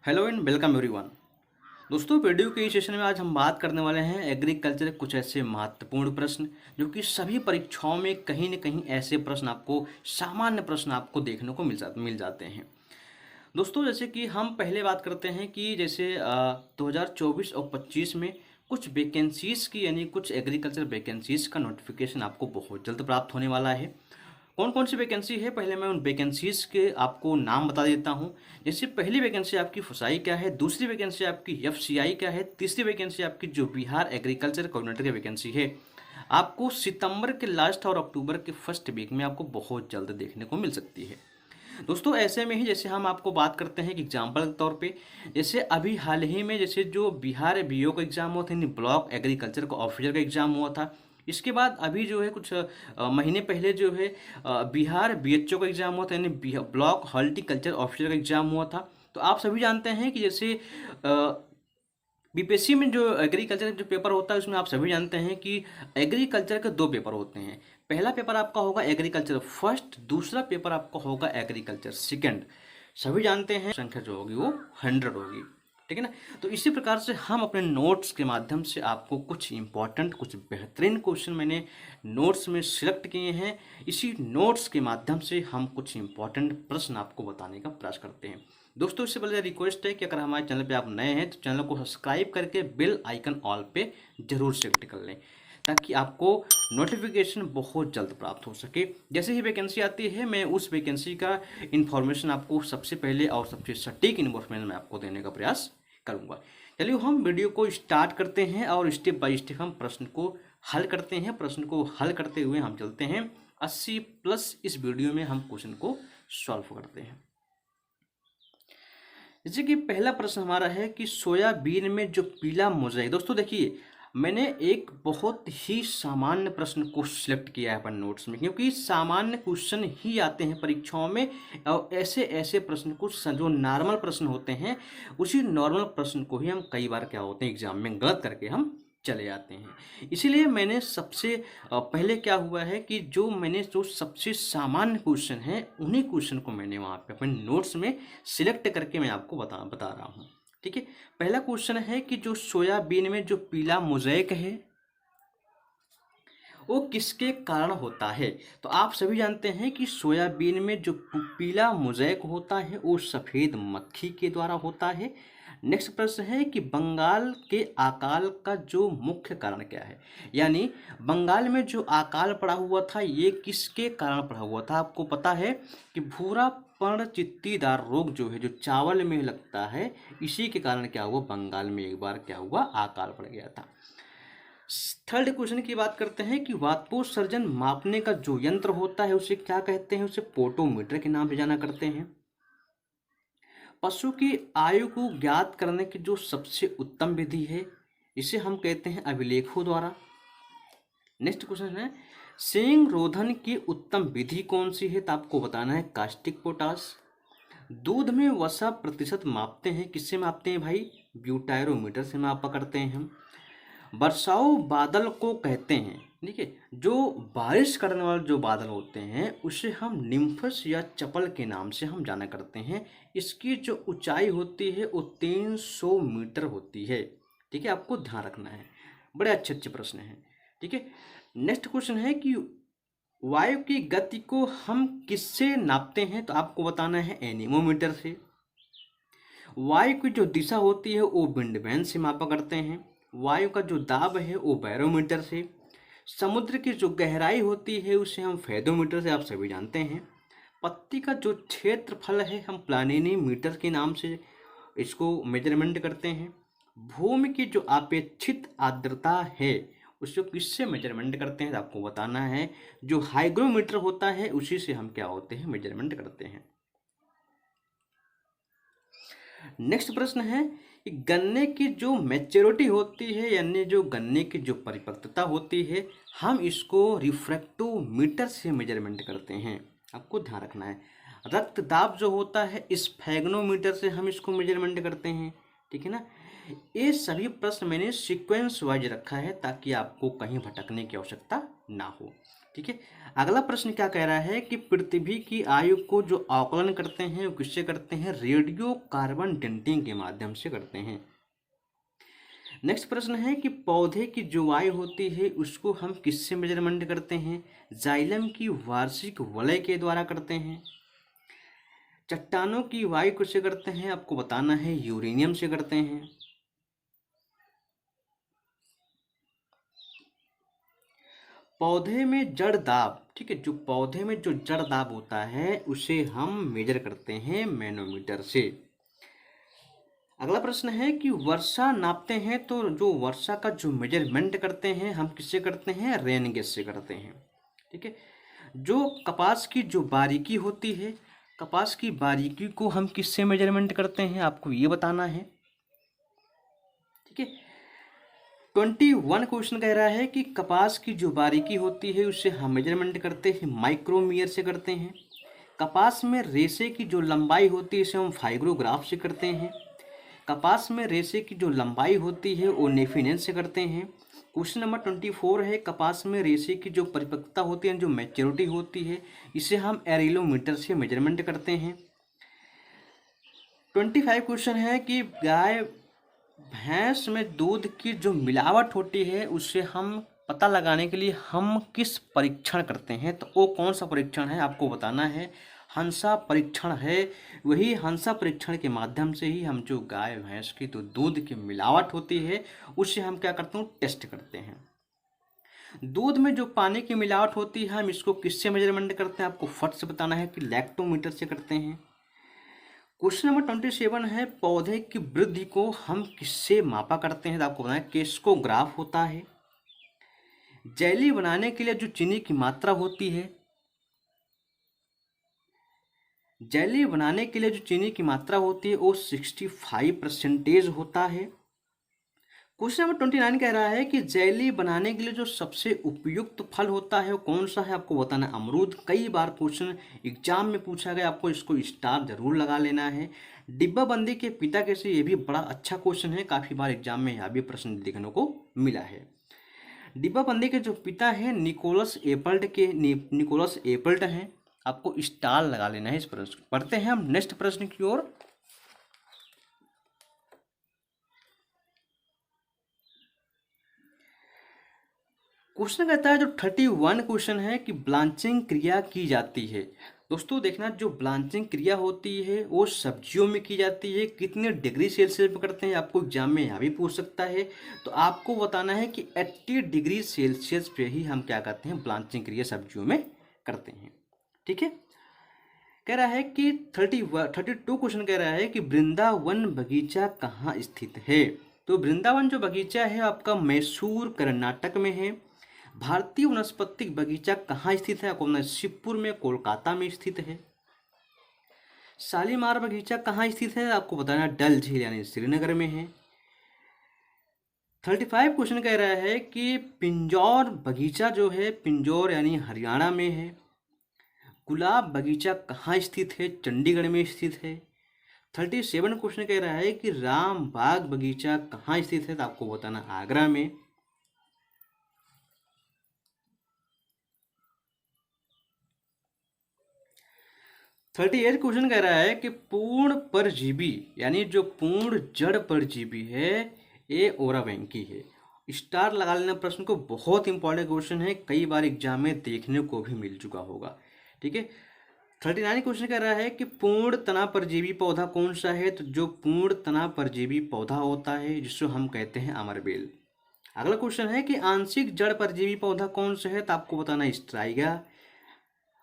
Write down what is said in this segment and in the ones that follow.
Hello and welcome everyone. दोस्तों, video के इस सेशन में आज हम बात करने वाले हैं एग्रीकल्चर के कुछ ऐसे महत्वपूर्ण प्रश्न जो कि सभी परीक्षाओं में कहीं न कहीं ऐसे प्रश्न आपको सामान्य प्रश्न आपको देखने को मिल जाते हैं। दोस्तों, जैसे कि हम पहले बात करते हैं कि जैसे 2024 और 25 में कुछ वैकेंसीज़ की यानी कुछ एग्रीकल्चर वैकेंसीज़ का नोटिफिकेशन आपको बहुत जल्द प्राप्त होने वाला है। कौन कौन सी वैकेंसी है, पहले मैं उन वैकेंसीज़ के आपको नाम बता देता हूँ। जैसे पहली वैकेंसी आपकी फुसाई क्या है, दूसरी वैकेंसी आपकी एफसीआई क्या है, तीसरी वैकेंसी आपकी जो बिहार एग्रीकल्चर कोऑर्डिनेटर की वैकेंसी है, आपको सितंबर के लास्ट और अक्टूबर के फर्स्ट वीक में आपको बहुत जल्द देखने को मिल सकती है। दोस्तों, ऐसे में ही जैसे हम आपको बात करते हैं कि एग्जाम्पल के तौर पे, जैसे अभी हाल ही में जैसे जो बिहार बीओ का एग्ज़ाम हुआ था, यानी ब्लॉक एग्रीकल्चर का ऑफिसर का एग्ज़ाम हुआ था। इसके बाद अभी जो है कुछ महीने पहले जो है बिहार बीएचओ का एग्ज़ाम हुआ था, यानी ब्लॉक हॉर्टिकल्चर ऑफिसर का एग्ज़ाम हुआ था। तो आप सभी जानते हैं कि जैसे बीपीएससी में जो एग्रीकल्चर का जो पेपर होता है उसमें आप सभी जानते हैं कि एग्रीकल्चर के दो पेपर होते हैं। पहला पेपर आपका होगा एग्रीकल्चर फर्स्ट, दूसरा पेपर आपका होगा एग्रीकल्चर सेकंड। सभी जानते हैं संख्या जो होगी वो 100 होगी, ठीक है ना। तो इसी प्रकार से हम अपने नोट्स के माध्यम से आपको कुछ इंपॉर्टेंट कुछ बेहतरीन क्वेश्चन मैंने नोट्स में सिलेक्ट किए हैं। इसी नोट्स के माध्यम से हम कुछ इंपॉर्टेंट प्रश्न आपको बताने का प्रयास करते हैं। दोस्तों, इससे पहले रिक्वेस्ट है कि अगर हमारे चैनल पे आप नए हैं तो चैनल को सब्सक्राइब करके बेल आइकन ऑल पे जरूर सेलेक्ट कर लें ताकि आपको नोटिफिकेशन बहुत जल्द प्राप्त हो सके। जैसे ही वैकेंसी आती है मैं उस वैकेंसी का इन्फॉर्मेशन आपको सबसे पहले और सबसे सटीक इन्फॉर्मेशन मैं आपको देने का प्रयास करूँगा। चलिए हम वीडियो को स्टार्ट करते हैं और स्टेप बाय स्टेप हम प्रश्न को हल करते हैं। प्रश्न को हल करते हुए हम चलते हैं 80+ इस वीडियो में हम क्वेश्चन को सॉल्व करते हैं। जैसे कि पहला प्रश्न हमारा है कि सोयाबीन में जो पीला मोज़ेक, दोस्तों देखिए मैंने एक बहुत ही सामान्य प्रश्न को सिलेक्ट किया है अपन नोट्स में, क्योंकि सामान्य क्वेश्चन ही आते हैं परीक्षाओं में और ऐसे ऐसे प्रश्न को जो नॉर्मल प्रश्न होते हैं उसी नॉर्मल प्रश्न को ही हम कई बार क्या होते हैं एग्जाम में गलत करके हम चले जाते हैं। इसीलिए मैंने सबसे पहले क्या हुआ है कि मैंने जो सबसे सामान्य क्वेश्चन है उन्हीं क्वेश्चन को मैंने वहाँ पे अपने नोट्स में सिलेक्ट करके मैं आपको बता रहा हूँ, ठीक है। पहला क्वेश्चन है कि जो सोयाबीन में जो पीला मोज़ेक है वो किसके कारण होता है। तो आप सभी जानते हैं कि सोयाबीन में जो पीला मोज़ेक होता है वो सफ़ेद मक्खी के द्वारा होता है। नेक्स्ट प्रश्न है कि बंगाल के अकाल का जो मुख्य कारण क्या है, यानी बंगाल में जो अकाल पड़ा हुआ था ये किसके कारण पड़ा हुआ था। आपको पता है कि भूरा पर्ण चित्तीदार रोग जो है जो चावल में लगता है, इसी के कारण क्या हुआ बंगाल में एक बार क्या हुआ अकाल पड़ गया था। थर्ड क्वेश्चन की बात करते हैं कि वाष्पोत्सर्जन मापने का जो यंत्र होता है उसे क्या कहते हैं, उसे पोटोमीटर के नाम से जाना करते हैं। पशु की आयु को ज्ञात करने की जो सबसे उत्तम विधि है इसे हम कहते हैं अभिलेखों द्वारा। नेक्स्ट क्वेश्चन है सेंग रोधन की उत्तम विधि कौन सी है, तो आपको बताना है कास्टिक पोटाश। दूध में वसा प्रतिशत मापते हैं, किससे मापते हैं भाई, ब्यूटायरोमीटर से मापा करते हैं हम। वर्षाओ बादल को कहते हैं, ठीक है, जो बारिश करने वाले जो बादल होते हैं उसे हम निम्फस या चपल के नाम से हम जाना करते हैं। इसकी जो ऊंचाई होती है वो 300 मीटर होती है, ठीक है, आपको ध्यान रखना है। बड़े अच्छे अच्छे प्रश्न हैं, ठीक है। नेक्स्ट क्वेश्चन है कि वायु की गति को हम किससे नापते हैं, तो आपको बताना है एनीमोमीटर से। वायु की जो दिशा होती है वो विंड वैन से मापा करते हैं। वायु का जो दाब है वो बैरोमीटर से। समुद्र की जो गहराई होती है उसे हम फेदोमीटर से आप सभी जानते हैं। पत्ती का जो क्षेत्रफल है हम प्लानिनी मीटर के नाम से इसको मेजरमेंट करते हैं। भूमि की जो अपेक्षित आर्द्रता है उसको किससे मेजरमेंट करते हैं, तो आपको बताना है जो हाइग्रोमीटर होता है उसी से हम क्या होते हैं मेजरमेंट करते हैं। नेक्स्ट प्रश्न है कि गन्ने की जो मैच्योरिटी होती है यानी जो गन्ने की जो परिपक्वता होती है हम इसको रिफ्रैक्टोमीटर से मेजरमेंट करते हैं, आपको ध्यान रखना है। रक्तदाब जो होता है स्फेग्नोमीटर से हम इसको मेजरमेंट करते हैं, ठीक है ना। ये सभी प्रश्न मैंने सीक्वेंस वाइज रखा है ताकि आपको कहीं भटकने की आवश्यकता ना हो। ठीक है। अगला प्रश्न क्या कह रहा है कि पृथ्वी की आयु को जो आकलन करते हैं वो किससे करते हैं? रेडियो कार्बन डेटिंग के माध्यम से करते हैं। नेक्स्ट प्रश्न है कि पौधे की जो आयु होती है उसको हम किससे मेजरमेंट करते हैं? जाइलम की वार्षिक वलय के द्वारा करते हैं। चट्टानों की वायु किससे करते हैं? आपको बताना है, यूरेनियम से करते हैं। पौधे में जड़ दाब, ठीक है, जो पौधे में जो जड़ दाब होता है उसे हम मेजर करते हैं मैनोमीटर से। अगला प्रश्न है कि वर्षा नापते हैं तो जो वर्षा का जो मेजरमेंट करते हैं हम किससे करते हैं? रेन गेज से करते हैं। ठीक है। जो कपास की जो बारीकी होती है, कपास की बारीकी को हम किससे मेजरमेंट करते हैं? आपको ये बताना है। ठीक है। 21 क्वेश्चन कह रहा है कि कपास की जो बारीकी होती है उससे हम मेजरमेंट करते हैं माइक्रोमीटर से करते हैं। कपास में रेशे की जो लंबाई होती है इसे हम फाइग्रोग्राफ से करते हैं। कपास में रेशे की जो लंबाई होती है वो नेफिनेंस से करते हैं। क्वेश्चन नंबर 24 है, कपास में रेशे की जो परिपक्वता होती है, जो मैच्योरिटी होती है, इसे हम एरिलोमीटर से मेजरमेंट करते हैं। 25 क्वेश्चन है कि गाय भैंस में दूध की जो मिलावट होती है उससे हम पता लगाने के लिए हम किस परीक्षण करते हैं? तो वो कौन सा परीक्षण है आपको बताना है। हंसा परीक्षण है। वही हंसा परीक्षण के माध्यम से ही हम जो गाय भैंस की तो दूध की मिलावट होती है उससे हम क्या करते हैं? टेस्ट करते हैं। दूध में जो पानी की मिलावट होती है हम इसको किससे मेजरमेंट करते हैं? आपको फट से बताना है कि लैक्टोमीटर से करते हैं। क्वेश्चन नंबर 27 है, पौधे की वृद्धि को हम किससे मापा करते हैं? तो आपको बताना है क्रेस्कोग्राफ होता है। जेली बनाने के लिए जो चीनी की मात्रा होती है, जेली बनाने के लिए जो चीनी की मात्रा होती है वो 65% होता है। क्वेश्चन नंबर 29 कह रहा है कि जेली बनाने के लिए जो सबसे उपयुक्त फल होता है वो कौन सा है? आपको बताना है अमरूद। कई बार क्वेश्चन एग्जाम में पूछा गया, आपको इसको स्टार जरूर लगा लेना है। डिब्बाबंदी के पिता कैसे, ये भी बड़ा अच्छा क्वेश्चन है, काफी बार एग्जाम में यह भी प्रश्न देखने को मिला है। डिब्बाबंदी के जो पिता है निकोलस एपल्ट हैं। आपको स्टार लगा लेना है इस प्रश्न। पढ़ते हैं हम नेक्स्ट प्रश्न की ओर। क्वेश्चन कहता है जो 31 क्वेश्चन है कि ब्लांचिंग क्रिया की जाती है। दोस्तों देखना, जो ब्लांचिंग क्रिया होती है वो सब्जियों में की जाती है। कितने डिग्री सेल्सियस पे करते हैं आपको एग्जाम में यहाँ भी पूछ सकता है। तो आपको बताना है कि 80 डिग्री सेल्सियस पे ही हम क्या करते हैं? ब्लांचिंग क्रिया सब्जियों में करते हैं। ठीक है। कह रहा है कि 32 क्वेश्चन कह रहा है कि वृंदावन बगीचा कहाँ स्थित है? तो वृंदावन जो बगीचा है आपका मैसूर कर्नाटक में है। भारतीय वनस्पतिक बगीचा कहाँ स्थित है? आपको शिवपुर में कोलकाता में स्थित है। शालीमार बगीचा कहाँ स्थित है? आपको बताना डल झील यानी श्रीनगर में है। 35 क्वेश्चन कह रहा है कि पिंजौर बगीचा जो है पिंजौर यानी हरियाणा में है। गुलाब बगीचा कहाँ स्थित है? चंडीगढ़ में स्थित है। 37 क्वेश्चन कह रहा है कि राम बाग बगीचा कहाँ स्थित है? तो आपको बताना आगरा में। 38 क्वेश्चन कह रहा है कि पूर्ण परजीवी यानी जो पूर्ण जड़ परजीवी है ये ओरावैंकी है। स्टार लगा लेना प्रश्न को, बहुत इंपॉर्टेंट क्वेश्चन है, कई बार एग्जाम में देखने को भी मिल चुका होगा। ठीक है। 39 क्वेश्चन कह रहा है कि पूर्ण तना परजीवी पौधा कौन सा है? तो जो पूर्ण तना परजीवी पौधा होता है जिसको हम कहते हैं अमरबेल। अगला क्वेश्चन है कि आंशिक जड़ परजीवी पौधा कौन सा है? तो आपको बताना स्ट्राइगा।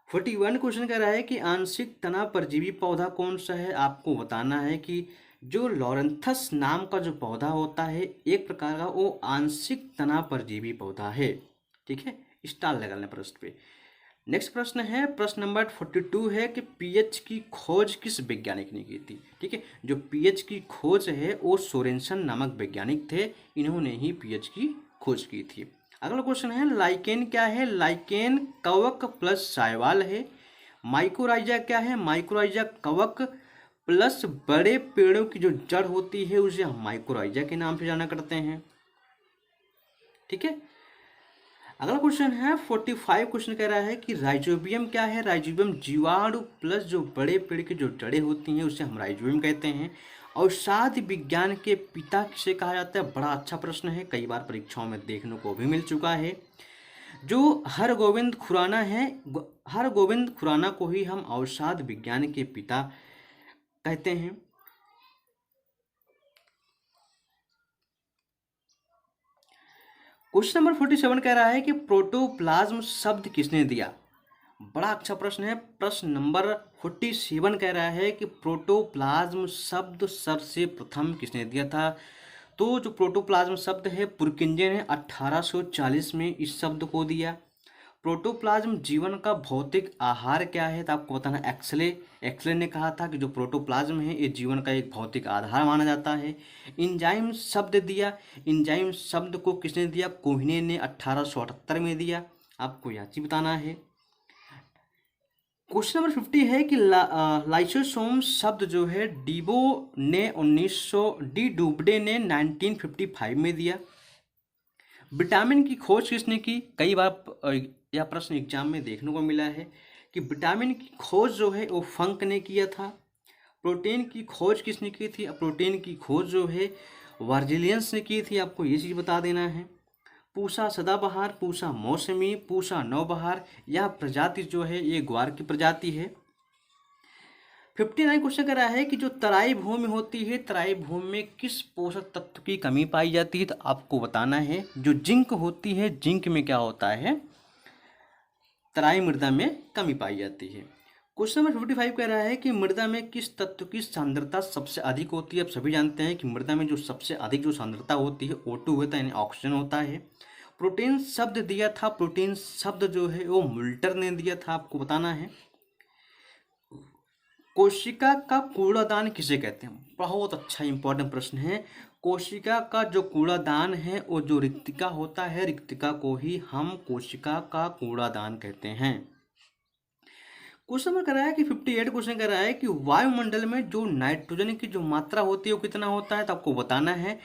41 क्वेश्चन कह रहा है कि आंशिक तना परजीवी पौधा कौन सा है? आपको बताना है कि जो लॉरेंथस नाम का जो पौधा होता है एक प्रकार का वो आंशिक तना परजीवी पौधा है। ठीक है। स्टार लगा लें प्रश्न पे। नेक्स्ट प्रश्न है, प्रश्न नंबर 42 है कि पीएच की खोज किस वैज्ञानिक ने की थी? ठीक है। जो पीएच की खोज है वो सोरेनसन नामक वैज्ञानिक थे, इन्होंने ही पीएच की खोज की थी। अगला क्वेश्चन है लाइकेन क्या है? लाइकेन कवक प्लस शैवाल है। माइकोराइजा क्या है? माइकोराइजा कवक प्लस बड़े पेड़ों की जो जड़ होती है उसे हम माइकोराइजा के नाम से जाना करते हैं। ठीक है। अगला क्वेश्चन है 45 क्वेश्चन कह रहा है कि राइजोबियम क्या है। राइजोबियम जीवाणु प्लस जो बड़े पेड़ की जो जड़ें होती हैं उसे हम राइजोबियम कहते हैं। अवसाद विज्ञान के पिता किसे कहा जाता है। बड़ा अच्छा प्रश्न है, कई बार परीक्षाओं में देखने को भी मिल चुका है। जो हरगोविंद खुराना है, हरगोविंद खुराना को ही हम अवसाद विज्ञान के पिता कहते हैं। क्वेश्चन नंबर 47 कह रहा है कि प्रोटोप्लाज्म शब्द किसने दिया। बड़ा अच्छा प्रश्न है। प्रश्न नंबर 47 कह रहा है कि प्रोटोप्लाज्म शब्द सबसे प्रथम किसने दिया था। तो जो प्रोटोप्लाज्म शब्द है पुरकिंजे ने 1840 में इस शब्द को दिया। प्रोटोप्लाज्म जीवन का भौतिक आहार क्या है, तो आपको बताना एक्सले। एक्सले ने कहा था कि जो प्रोटोप्लाज्म है ये जीवन का एक भौतिक आधार माना जाता है। इंजाइम शब्द दिया। इंजाइम शब्द को किसने दिया, कोहिने ने 1878 में दिया। आपको यह चीज बताना है। क्वेश्चन नंबर 50 है कि लाइसोसोम शब्द जो है डीबो ने 1900 डी डुबडे ने 1955 में दिया। विटामिन की खोज किसने की। कई बार यह प्रश्न एग्जाम में देखने को मिला है कि विटामिन की खोज जो है वो फंक ने किया था। प्रोटीन की खोज किसने की थी। प्रोटीन की खोज जो है वर्जिलियंस ने की थी। आपको ये चीज़ बता देना है। पूसा सदाबहार, पूसा मौसमी, पूसा नौबहार, यह प्रजाति जो है ये ग्वार की प्रजाति है। 59 क्वेश्चन कर रहा है कि जो तराई भूमि होती है, तराई भूमि में किस पोषक तत्व की कमी पाई जाती है, तो आपको बताना है। जो जिंक होती है, जिंक में क्या होता है, तराई मृदा में कमी पाई जाती है। क्वेश्चन नंबर 55 कह रहा है कि मृदा में किस तत्व की सांद्रता सबसे अधिक होती है। आप सभी जानते हैं कि मृदा में जो सबसे अधिक जो सांद्रता होती है O2 होता है, यानी ऑक्सीजन होता है। प्रोटीन शब्द दिया था। प्रोटीन शब्द जो है वो मुल्टर ने दिया था। आपको बताना है। कोशिका का कूड़ादान किसे कहते हैं। बहुत अच्छा इंपॉर्टेंट प्रश्न है। कोशिका का जो कूड़ादान है वो जो रिक्तिका होता है, रिक्तिका को ही हम कोशिका का कूड़ादान कहते हैं। क्वेश्चन नंबर कर रहा है कि 58 क्वेश्चन कर रहा है कि वायुमंडल में जो नाइट्रोजन की जो मात्रा होती है वो कितना होता है, तो आपको बताना है।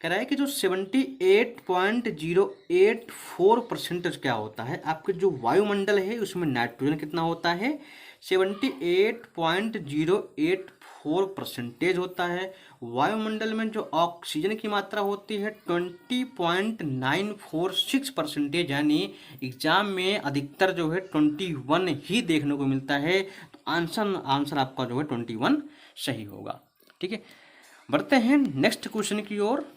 कह रहा है कि जो 78.084% क्या होता है, आपके जो वायुमंडल है उसमें नाइट्रोजन कितना होता है, 78.084% होता है। वायुमंडल में जो ऑक्सीजन की मात्रा होती है 20.946%, यानी एग्जाम में अधिकतर जो है 21 ही देखने को मिलता है। तो आंसर आपका जो है 21 सही होगा। ठीक है, बढ़ते हैं नेक्स्ट क्वेश्चन की ओर।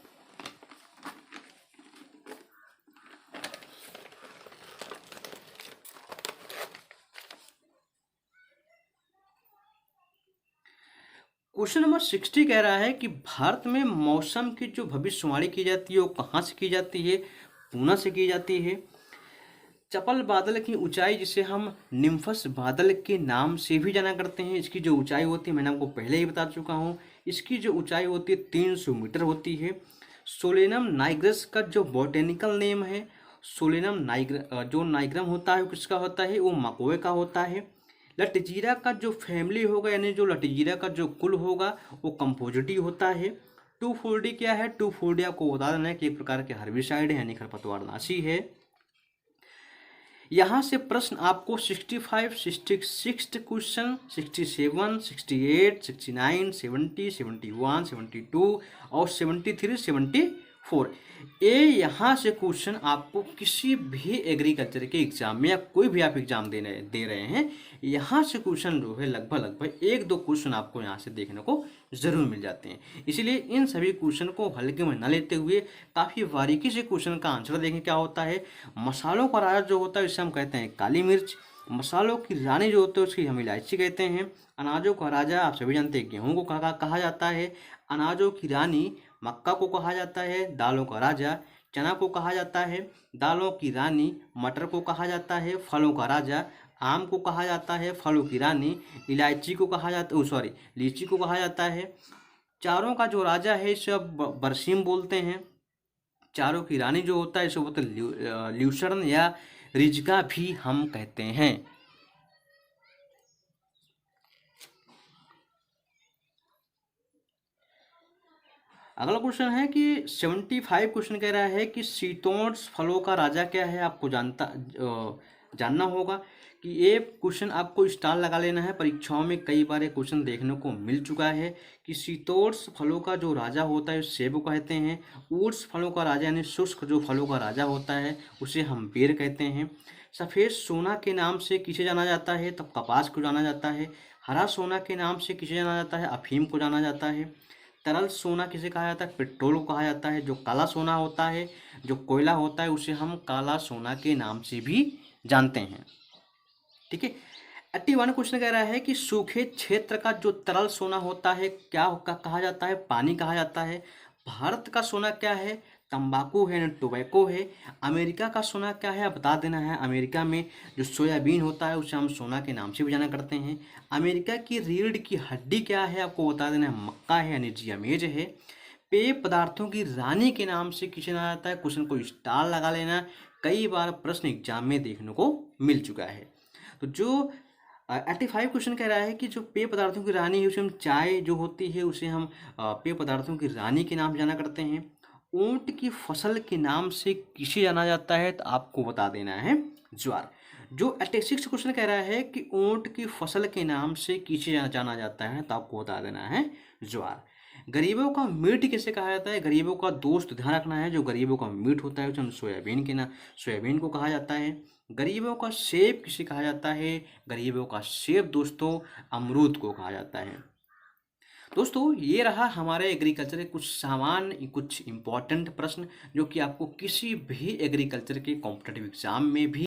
क्वेश्चन नंबर 60 कह रहा है कि भारत में मौसम की जो भविष्यवाणी की जाती है वो कहाँ से की जाती है। पूना से की जाती है। चपल बादल की ऊंचाई, जिसे हम निम्फस बादल के नाम से भी जाना करते हैं, इसकी जो ऊंचाई होती है मैंने आपको पहले ही बता चुका हूँ। इसकी जो ऊंचाई होती है 300 मीटर होती है। सोलेनम नाइग्रस का जो बॉटेनिकल नेम है, सोलेनम जो नाइग्रम होता है वो किसका होता है, वो मकोए का होता है। लटजीरा का जो फैमिली होगा, यानी जो लटजीरा का जो कुल होगा वो कंपोजिटी होता है। 2,4-D क्या है, 2,4-D आपको बता देना है कि एक प्रकार के हर्बिसाइड है, यानी खरपतवारनाशी है। यहाँ से प्रश्न आपको 65, 66 क्वेश्चन, 67, 68, 69, 70, 71, 72 और 73, 74 ये यहाँ से क्वेश्चन आपको किसी भी एग्रीकल्चर के एग्जाम में या कोई भी आप एग्जाम दे रहे हैं, यहाँ से क्वेश्चन जो है लगभग 1-2 क्वेश्चन आपको यहाँ से देखने को जरूर मिल जाते हैं। इसीलिए इन सभी क्वेश्चन को हल्के में न लेते हुए काफ़ी बारीकी से क्वेश्चन का आंसर देखें। क्या होता है, मसालों का राजा जो होता है इसे हम कहते हैं काली मिर्च। मसालों की रानी जो होती है उसकी हम इलायची कहते हैं। अनाजों का राजा आप सभी जानते हैं गेहूँ को कहा जाता है। अनाजों की रानी मक्का को कहा जाता है। दालों का राजा चना को कहा जाता है। दालों की रानी मटर को कहा जाता है। फलों का राजा आम को कहा जाता है। फलों की रानी इलायची को कहा जाता है, लीची को कहा जाता है। चारों का जो राजा है इसे अब बरसीम बोलते हैं। चारों की रानी जो होता है इसे बोलते हैं ल्यूसर्न या रिजका भी हम कहते हैं। अगला क्वेश्चन है कि 75 क्वेश्चन कह रहा है कि शीतोष्ण फलों का राजा क्या है। आपको जानना होगा कि ये क्वेश्चन आपको स्टार लगा लेना है। परीक्षाओं में कई बार ये क्वेश्चन देखने को मिल चुका है कि शीतोष्ण फलों का जो राजा होता है सेब को कहते हैं। उष्ण फलों का राजा यानी शुष्क जो फलों का राजा होता है उसे हम बेर कहते हैं। सफ़ेद सोना के नाम से किसे जाना जाता है, तब कपास को जाना जाता है। हरा सोना के नाम से किसे जाना जाता है, अफीम को जाना जाता है। तरल सोना किसे कहा जाता है, पेट्रोल को कहा जाता है। जो काला सोना होता है, जो कोयला होता है, उसे हम काला सोना के नाम से भी जानते हैं। ठीक है। 81 क्वेश्चन कह रहा है कि सूखे क्षेत्र का जो तरल सोना होता है क्या कहा जाता है, पानी कहा जाता है। भारत का सोना क्या है, तंबाकू है, टोबैको है। अमेरिका का सोना क्या है, बता देना है। अमेरिका में जो सोयाबीन होता है उसे हम सोना के नाम से भी जाना करते हैं। अमेरिका की रीढ़ की हड्डी क्या है, आपको बता देना है, मक्का है यानी जियामेज है। पेय पदार्थों की रानी के नाम से किसे जाना जाता है, क्वेश्चन को स्टार लगा लेना। कई बार प्रश्न एग्जाम में देखने को मिल चुका है। तो जो 85 क्वेश्चन कह रहा है कि जो पेय पदार्थों की रानी है उसे हम चाय जो होती है उसे हम पेय पदार्थों की रानी के नाम जाना करते हैं। ऊंट की फसल के नाम से किसे जाना जाता है, तो आपको बता देना है ज्वार। जो 86 क्वेश्चन कह रहा है कि ऊंट की फसल के नाम से किसे जाना जाता है, तो आपको बता देना है ज्वार। गरीबों का मीट किसे कहा जाता है, गरीबों का दोस्त ध्यान रखना है। जो गरीबों का मीट होता है उसे हम सोयाबीन को कहा जाता है। गरीबों का सेब किसे कहा जाता है, गरीबों का सेब दोस्तों अमरूद को कहा जाता है। दोस्तों ये रहा हमारे एग्रीकल्चर के कुछ सामान्य कुछ इंपॉर्टेंट प्रश्न जो कि आपको किसी भी एग्रीकल्चर के कॉम्पिटिटिव एग्जाम में भी